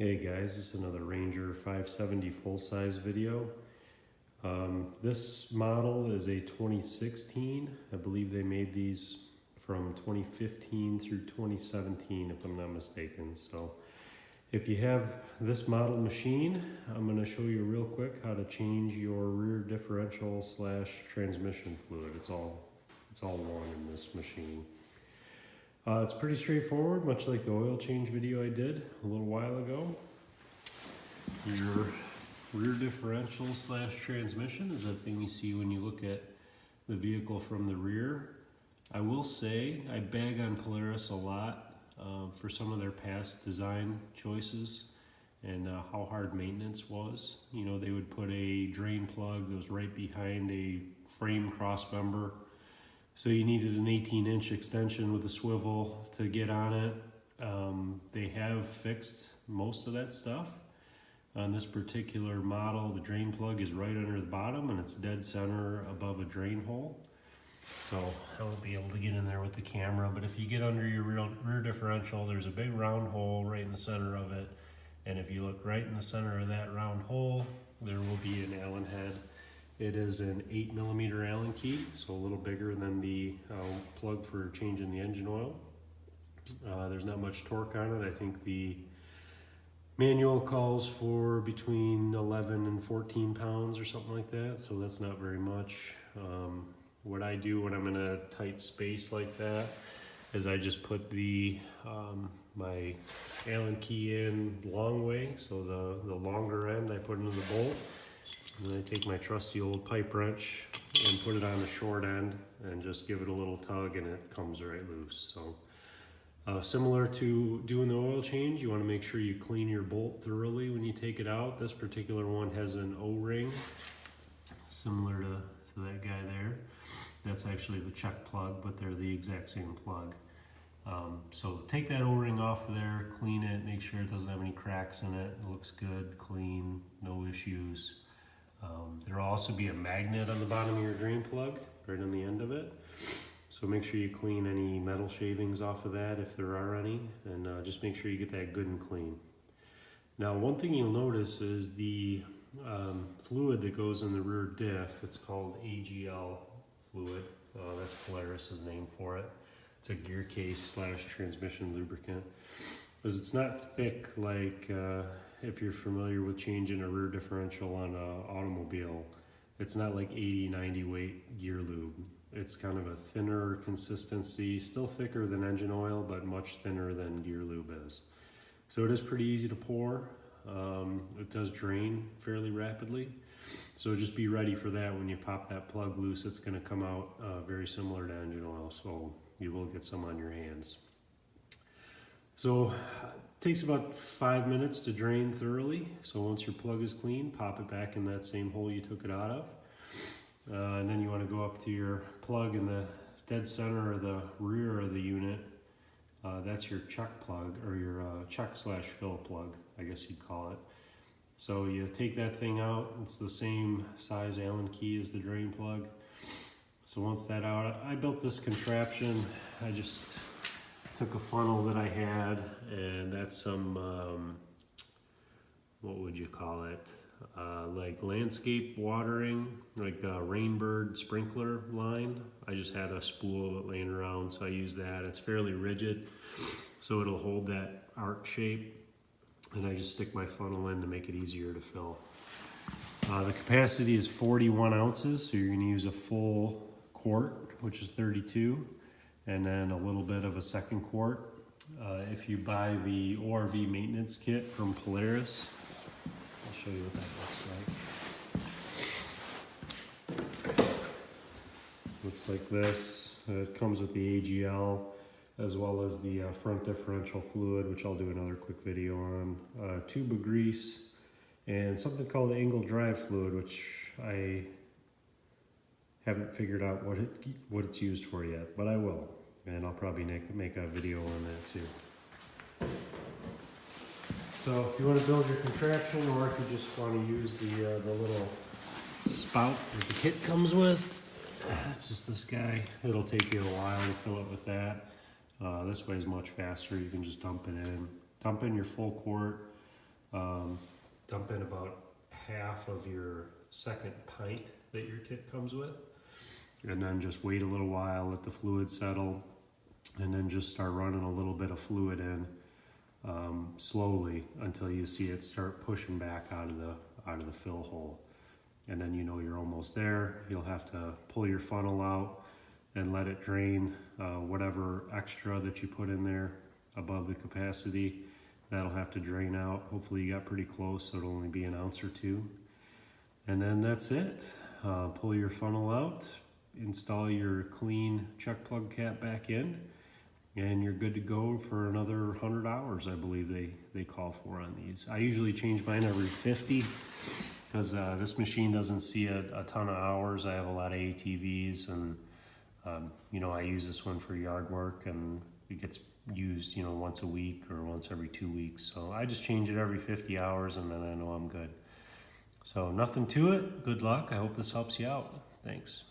Hey guys, this is another Ranger 570 full-size video. This model is a 2016. I believe they made these from 2015 through 2017 if I'm not mistaken. So if you have this model machine, I'm going to show you real quick how to change your rear differential / transmission fluid. It's all one in this machine. It's pretty straightforward, much like the oil change video I did a little while ago. Your rear differential / transmission is that thing you see when you look at the vehicle from the rear. I will say I bag on Polaris a lot for some of their past design choices and how hard maintenance was. You know, they would put a drain plug that was right behind a frame cross member. So you needed an 18-inch extension with a swivel to get on it. They have fixed most of that stuff. On this particular model, the drain plug is right under the bottom and it's dead center above a drain hole. So I won't be able to get in there with the camera, but if you get under your rear differential, there's a big round hole right in the center of it. And if you look right in the center of that round hole, there will be an Allen head. It is an 8mm Allen key, so a little bigger than the plug for changing the engine oil. There's not much torque on it. I think the manual calls for between 11 and 14 pounds or something like that, so that's not very much. What I do when I'm in a tight space like that is I just put the my Allen key in long way, so the longer end I put into the bolt. And then I take my trusty old pipe wrench and put it on the short end and just give it a little tug and it comes right loose. So similar to doing the oil change, you want to make sure you clean your bolt thoroughly when you take it out. This particular one has an O-ring similar to that guy there. That's actually the check plug, but they're the exact same plug. So take that O-ring off of there, clean it, make sure it doesn't have any cracks in it. It looks good, clean, no issues. There will also be a magnet on the bottom of your drain plug, right on the end of it. So make sure you clean any metal shavings off of that if there are any, and just make sure you get that good and clean. Now, one thing you'll notice is the fluid that goes in the rear diff. It's called AGL fluid. That's Polaris's name for it. It's a gear case / transmission lubricant. Because it's not thick like if you're familiar with changing a rear differential on an automobile. It's not like 80-90 weight gear lube. It's kind of a thinner consistency, still thicker than engine oil, but much thinner than gear lube is. So it is pretty easy to pour. It does drain fairly rapidly. So just be ready for that when you pop that plug loose. It's going to come out very similar to engine oil, so you will get some on your hands. So it takes about 5 minutes to drain thoroughly. So once your plug is clean, pop it back in that same hole you took it out of. And then you want to go up to your plug in the dead center of the rear of the unit. That's your check plug, or your check / fill plug, I guess you'd call it. So you take that thing out. It's the same size Allen key as the drain plug. So once that out, I built this contraption. I just took a funnel that I had, and that's some, what would you call it? Like landscape watering, like a rainbird sprinkler line. I just had a spool of it laying around, so I use that. It's fairly rigid, so it'll hold that arc shape, and I just stick my funnel in to make it easier to fill. The capacity is 41 ounces, so you're going to use a full quart, which is 32, and then a little bit of a second quart. If you buy the ORV maintenance kit from Polaris, I'll show you what that looks like. Looks like this. It comes with the AGL as well as the front differential fluid, which I'll do another quick video on. Tube of grease and something called the angle drive fluid, which I haven't figured out what it's used for yet, but I will, and I'll probably make a video on that too. So if you want to build your contraption, or if you just want to use the little spout that the kit comes with, it's just this guy. It'll take you a while to fill it with that. This way is much faster. You can just dump it in. Dump in your full quart, Dump in about half of your second pint that your kit comes with, and then just wait a little while, let the fluid settle, and then just start running a little bit of fluid in slowly until you see it start pushing back out of the fill hole. And then you know you're almost there. You'll have to pull your funnel out and let it drain whatever extra that you put in there above the capacity. That'll have to drain out. Hopefully you got pretty close, so it'll only be an ounce or two. And then that's it. Pull your funnel out, install your clean check plug cap back in, and you're good to go for another 100 hours, I believe they call for on these. I usually change mine every 50 because this machine doesn't see a ton of hours. I have a lot of ATVs, and you know, I use this one for yard work, and it gets used, you know, once a week or once every 2 weeks. So I just change it every 50 hours, and then I know I'm good. So nothing to it. Good luck. I hope this helps you out. Thanks.